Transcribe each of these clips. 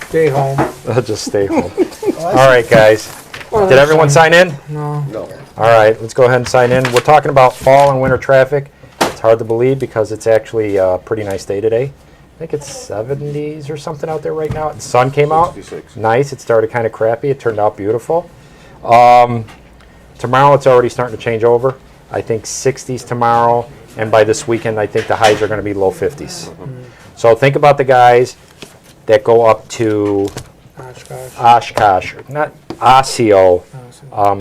Stay home. Just stay home. All right, guys. Did everyone sign in? No. All right, let's go ahead and sign in. We're talking about fall and winter traffic. It's hard to believe because it's actually a pretty nice day today. I think it's 70s or something out there right now. The sun came out. 66. Nice. It started kind of crappy. It turned out beautiful. Tomorrow it's already starting to change over. I think 60s tomorrow, and by this weekend I think the highs are going to be low 50s. So think about the guys that go up to Oshkosh, not Osseo,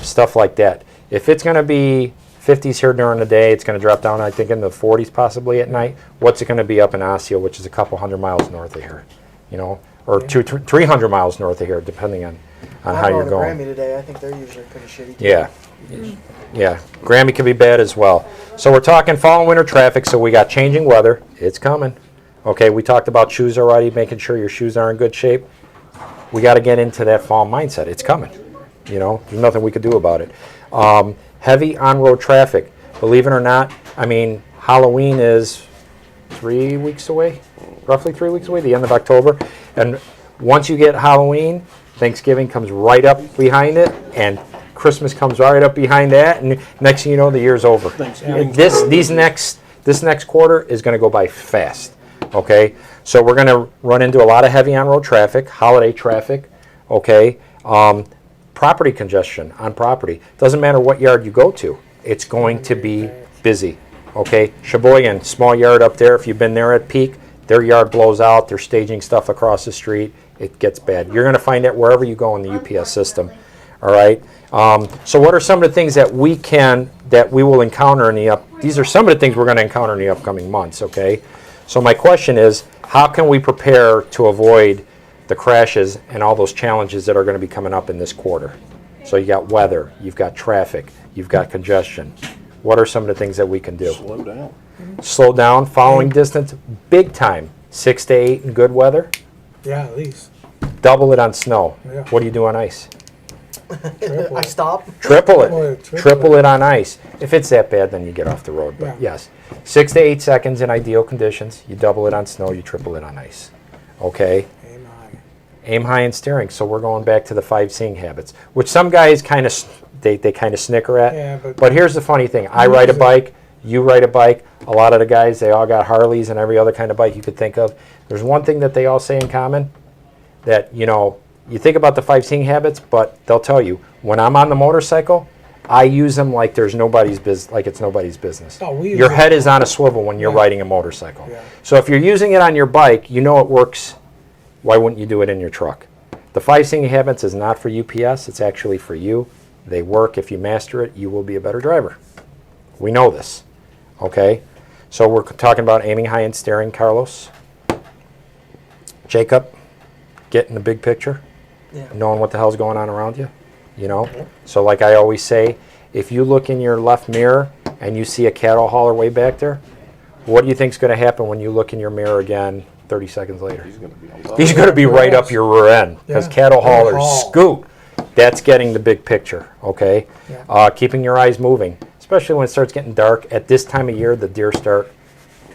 stuff like that. If it's going to be 50s here during the day, it's going to drop down, I think, in the 40s possibly at night. What's it going to be up in Osseo, which is a couple hundred miles north of here, you know, or 300 miles north of here, depending on how you're going. I'm going to Grammy today. I think they're usually pretty shitty too. Yeah. Yeah. Grammy can be bad as well. So we're talking fall and winter traffic, so we got changing weather. It's coming. Okay, we talked about shoes already, making sure your shoes are in good shape. We got to get into that fall mindset. It's coming. You know, there's nothing we could do about it. Heavy on-road traffic. Believe it or not, I mean, Halloween is 3 weeks away, roughly 3 weeks away, the end of October. And once you get Halloween, Thanksgiving comes right up behind it, and Christmas comes right up behind that, and next thing you know, the year's over. This next quarter is going to go by fast. Okay, so we're going to run into a lot of heavy on-road traffic, holiday traffic. Okay. Property congestion on property. Doesn't matter what yard you go to, it's going to be busy. Okay, Sheboygan, small yard up there. If you've been there at peak, their yard blows out. They're staging stuff across the street. It gets bad. You're going to find it wherever you go in the UPS system. All right. So what are some of the things that we will encounter in these are some of the things we're going to encounter in the upcoming months. Okay. So my question is, how can we prepare to avoid the crashes and all those challenges that are going to be coming up in this quarter? So you got weather, you've got traffic, you've got congestion. What are some of the things that we can do? Slow down. Slow down, following distance, big time. 6 to 8 in good weather. Yeah, at least. Double it on snow. Yeah. What do you do on ice? I stop. Triple Triple it. it. Triple it on ice. If it's that bad, then you get off the road. But yes, 6 to 8 seconds in ideal conditions. You double it on snow, you triple it on ice. Okay? Aim high in steering. So we're going back to the 5 seeing habits, which some guys kind of they kind of snicker at. Yeah, but here's the funny thing: I ride a bike, you ride a bike. A lot of the guys, they all got Harleys and every other kind of bike you could think of. There's one thing that they all say in common: that you think about the 5 seeing habits, but they'll tell you when I'm on the motorcycle, I use them like there's nobody's business, like it's nobody's business. Oh, your head is on a swivel when you're riding a motorcycle. Yeah. So if you're using it on your bike, you know it works. Why wouldn't you do it in your truck? The 5 seeing habits is not for UPS. It's actually for you. They work. If you master it, you will be a better driver. We know this. Okay? So we're talking about aiming high and steering, Carlos. Jacob, getting the big picture. Yeah. Knowing what the hell's going on around you. You know? So like I always say, if you look in your left mirror and you see a cattle hauler way back there, what do you think's going to happen when you look in your mirror again 30 seconds later? He's going to be right up your rear end because cattle haulers scoot. That's getting the big picture, okay? Yeah. Keeping your eyes moving, especially when it starts getting dark. At this time of year, the deer start.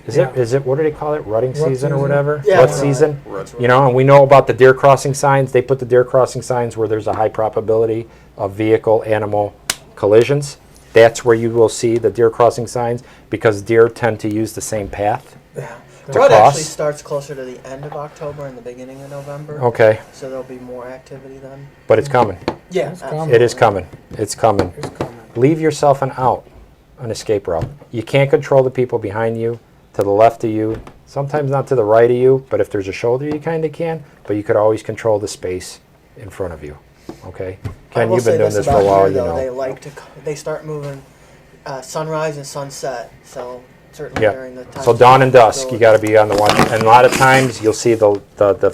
Is it what do they call it? Rutting season or whatever? Yeah. Rut season. You know, and we know about the deer crossing signs. They put the deer crossing signs where there's a high probability of vehicle-animal collisions. That's where you will see the deer crossing signs because deer tend to use the same path. Yeah. To Rut cross. actually starts closer to the end of October and the beginning of November. Okay, So there'll be more activity then. but it's coming. Yeah, It's coming. absolutely. It is coming. It's coming. It's coming. Leave yourself an escape route. You can't control the people behind you, to the left of you, sometimes not to the right of you, but if there's a shoulder you kind of can, but you could always control the space in front of you. Okay? I Ken, will you've been say doing this for a about while, here, you though, know. they start moving sunrise and sunset, so certainly Yeah. during the time. So dawn and dusk, you got to be on the one. And a lot of times you'll see the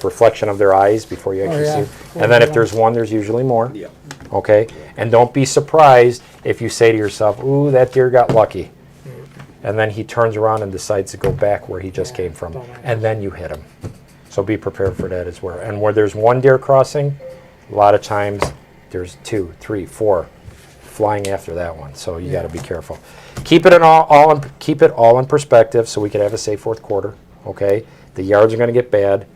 reflection of their eyes before you actually yeah. see. And then if there's one, there's usually more. Yeah. Okay? And don't be surprised if you say to yourself, ooh, that deer got lucky. And then he turns around and decides to go back where he just came from. And then you hit him. So be prepared for that as well. And where there's one deer crossing, a lot of times there's 2, 3, 4 flying after that one. So you got to be careful. Keep it all in perspective so we can have a safe fourth quarter. Okay? The yards are going to get bad.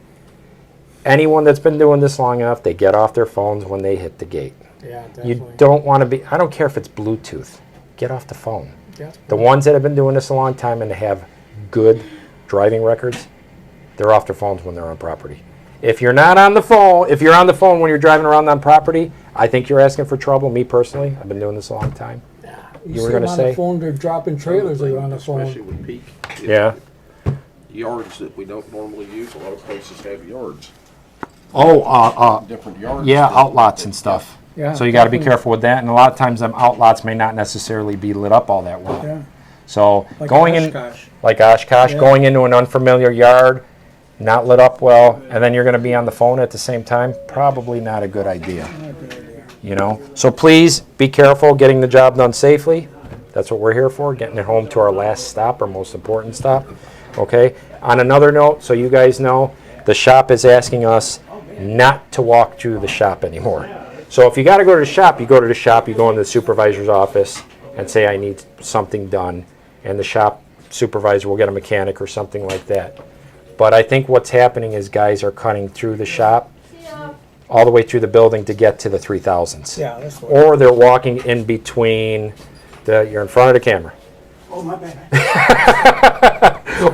anyone that's been doing this long enough, they get off their phones when they hit the gate. Yeah, definitely. You don't want to be, I don't care if it's Bluetooth, get off the phone. Yeah. The ones that have been doing this a long time and have good driving records, they're off their phones when they're on property. If you're not on the phone, if you're on the phone when you're driving around on property, I think you're asking for trouble. Me personally, I've been doing this a long time. You were see gonna them on say? the phone, they're dropping trailers that are on the Especially phone. with peak. Yeah. Yards that we don't normally use, a lot of places have yards, Oh, different yards. yeah, that- outlots and stuff. Yeah, So you got to be definitely. careful with that. And a lot of times, them outlots may not necessarily be lit up all that well. Yeah. So Like going in, Oshkosh. like Oshkosh, Yeah. going into an unfamiliar yard, not lit up well, and then you're going to be on the phone at the same time, probably not a good idea. Not a good idea. You know, so please be careful getting the job done safely. That's what we're here for, getting it home to our last stop, our most important stop. Okay. On another note, so you guys know, the shop is asking us not to walk through the shop anymore. So if you got to go to the shop, you go to the shop, you go into the supervisor's office and say, I need something done. And the shop supervisor will get a mechanic or something like that. But I think what's happening is guys are cutting through the shop all the way through the building to get to the 3000s. Yeah, that's what. Or they're walking in between you're in front of the camera. Oh, my bad.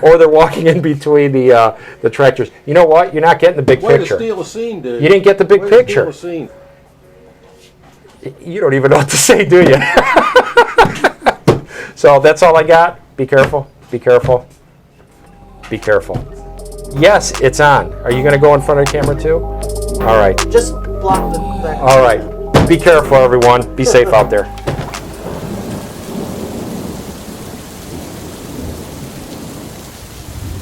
Or they're walking in between the tractors. You know what? You're not getting the big Way to picture. steal a scene, dude. You didn't get the big Way to picture. steal a scene. You don't even know what to say, do you? So that's all I got. Be careful. Be careful. Be careful. Yes, it's on. Are you going to go in front of the camera too? All right. Just block the back. All right. Be careful, everyone. Be safe out there.